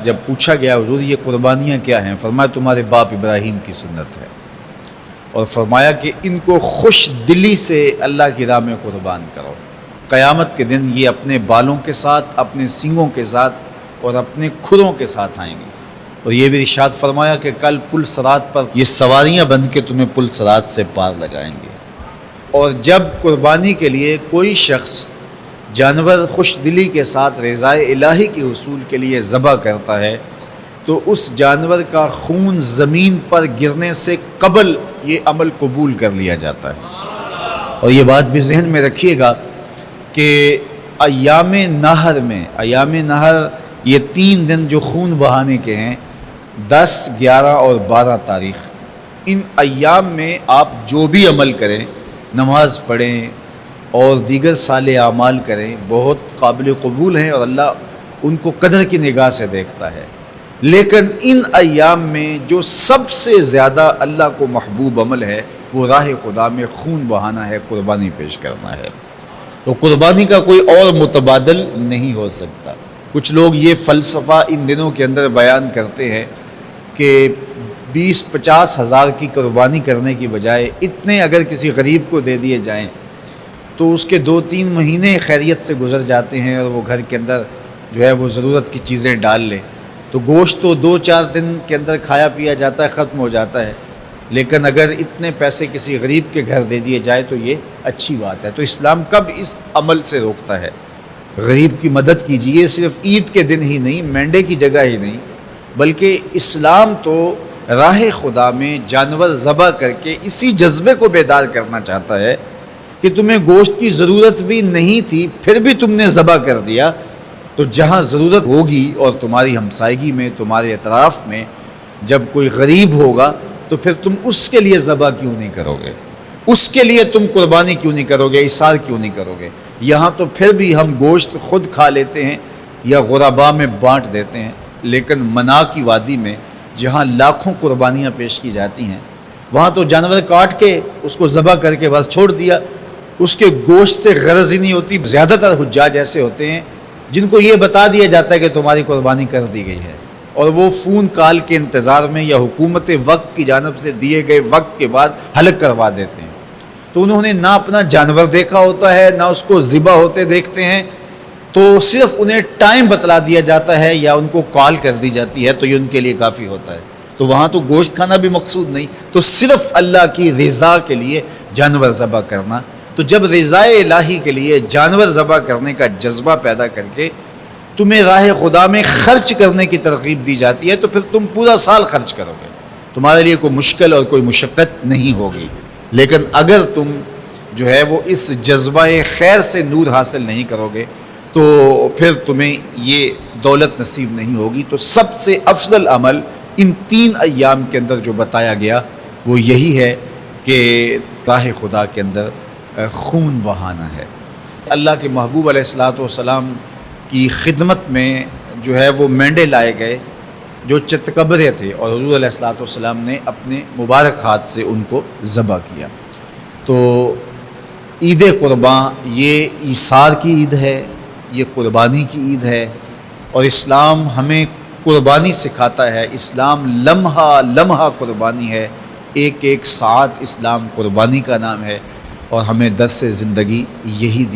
جب پوچھا گیا حضور یہ قربانیاں کیا ہیں، فرمایا تمہارے باپ ابراہیم کی سنت ہے، اور فرمایا کہ ان کو خوش دلی سے اللہ کی راہ میں قربان کرو۔ قیامت کے دن یہ اپنے بالوں کے ساتھ، اپنے سینگوں کے ساتھ اور اپنے کھروں کے ساتھ آئیں گے، اور یہ بھی ارشاد فرمایا کہ کل پل صراط پر یہ سواریاں بن کے تمہیں پل صراط سے پار لگائیں گے۔ اور جب قربانی کے لیے کوئی شخص جانور خوش دلی کے ساتھ رضائے الہی کے حصول کے لیے ذبح کرتا ہے تو اس جانور کا خون زمین پر گرنے سے قبل یہ عمل قبول کر لیا جاتا ہے۔ اور یہ بات بھی ذہن میں رکھیے گا کہ ایام نحر میں، ایام نحر یہ 3 دن جو خون بہانے کے ہیں، 10، 11 اور 12 تاریخ، ان ایام میں آپ جو بھی عمل کریں، نماز پڑھیں اور دیگر صالح اعمال کریں، بہت قابل قبول ہیں اور اللہ ان کو قدر کی نگاہ سے دیکھتا ہے۔ لیکن ان ایام میں جو سب سے زیادہ اللہ کو محبوب عمل ہے وہ راہ خدا میں خون بہانا ہے، قربانی پیش کرنا ہے۔ تو قربانی کا کوئی اور متبادل نہیں ہو سکتا۔ کچھ لوگ یہ فلسفہ ان دنوں کے اندر بیان کرتے ہیں کہ 20-50 ہزار کی قربانی کرنے کی بجائے اتنے اگر کسی غریب کو دے دیے جائیں تو اس کے 2-3 مہینے خیریت سے گزر جاتے ہیں، اور وہ گھر کے اندر جو ہے وہ ضرورت کی چیزیں ڈال لے تو گوشت تو 2-4 دن کے اندر کھایا پیا جاتا ہے، ختم ہو جاتا ہے۔ لیکن اگر اتنے پیسے کسی غریب کے گھر دے دیے جائے تو یہ اچھی بات ہے۔ تو اسلام کب اس عمل سے روکتا ہے؟ غریب کی مدد کیجیے، صرف عید کے دن ہی نہیں، مینڈے کی جگہ ہی نہیں، بلکہ اسلام تو راہ خدا میں جانور ذبح کر کے اسی جذبے کو بیدار کرنا چاہتا ہے کہ تمہیں گوشت کی ضرورت بھی نہیں تھی پھر بھی تم نے ذبح کر دیا، تو جہاں ضرورت ہوگی اور تمہاری ہمسائیگی میں، تمہارے اطراف میں جب کوئی غریب ہوگا تو پھر تم اس کے لیے ذبح کیوں نہیں کرو گے؟ اس کے لیے تم قربانی کیوں نہیں کرو گے؟ اِثار کیوں نہیں کرو گے؟ یہاں تو پھر بھی ہم گوشت خود کھا لیتے ہیں یا غرباء میں بانٹ دیتے ہیں، لیکن منا کی وادی میں جہاں لاکھوں قربانیاں پیش کی جاتی ہیں وہاں تو جانور کاٹ کے اس کو ذبح کر کے بس چھوڑ دیا، اس کے گوشت سے غرض ہی نہیں ہوتی۔ زیادہ تر حجاج ایسے ہوتے ہیں جن کو یہ بتا دیا جاتا ہے کہ تمہاری قربانی کر دی گئی ہے، اور وہ فون کال کے انتظار میں یا حکومت وقت کی جانب سے دیے گئے وقت کے بعد حلق کروا دیتے ہیں۔ تو انہوں نے نہ اپنا جانور دیکھا ہوتا ہے، نہ اس کو ذبح ہوتے دیکھتے ہیں، تو صرف انہیں ٹائم بتلا دیا جاتا ہے یا ان کو کال کر دی جاتی ہے تو یہ ان کے لیے کافی ہوتا ہے۔ تو وہاں تو گوشت کھانا بھی مقصود نہیں، تو صرف اللہ کی رضا کے لیے جانور ذبح کرنا۔ تو جب رضائے الہی کے لیے جانور ذبح کرنے کا جذبہ پیدا کر کے تمہیں راہ خدا میں خرچ کرنے کی ترغیب دی جاتی ہے تو پھر تم پورا سال خرچ کرو گے، تمہارے لیے کوئی مشکل اور کوئی مشقت نہیں ہوگی۔ لیکن اگر تم جو ہے وہ اس جذبہ خیر سے نور حاصل نہیں کرو گے تو پھر تمہیں یہ دولت نصیب نہیں ہوگی۔ تو سب سے افضل عمل ان 3 ایام کے اندر جو بتایا گیا وہ یہی ہے کہ راہ خدا کے اندر خون بہانا ہے۔ اللہ کے محبوب علیہ الصلوۃ والسلام کی خدمت میں جو ہے وہ مینڈے لائے گئے جو چتکبرے تھے، اور حضور علیہ الصلوۃ والسلام نے اپنے مبارک ہاتھ سے ان کو ذبح کیا۔ تو عید قرباں یہ ایثار کی عید ہے، یہ قربانی کی عید ہے، اور اسلام ہمیں قربانی سکھاتا ہے۔ اسلام لمحہ لمحہ قربانی ہے، ایک ایک ساعت اسلام قربانی کا نام ہے، اور ہمیں درس زندگی یہی دی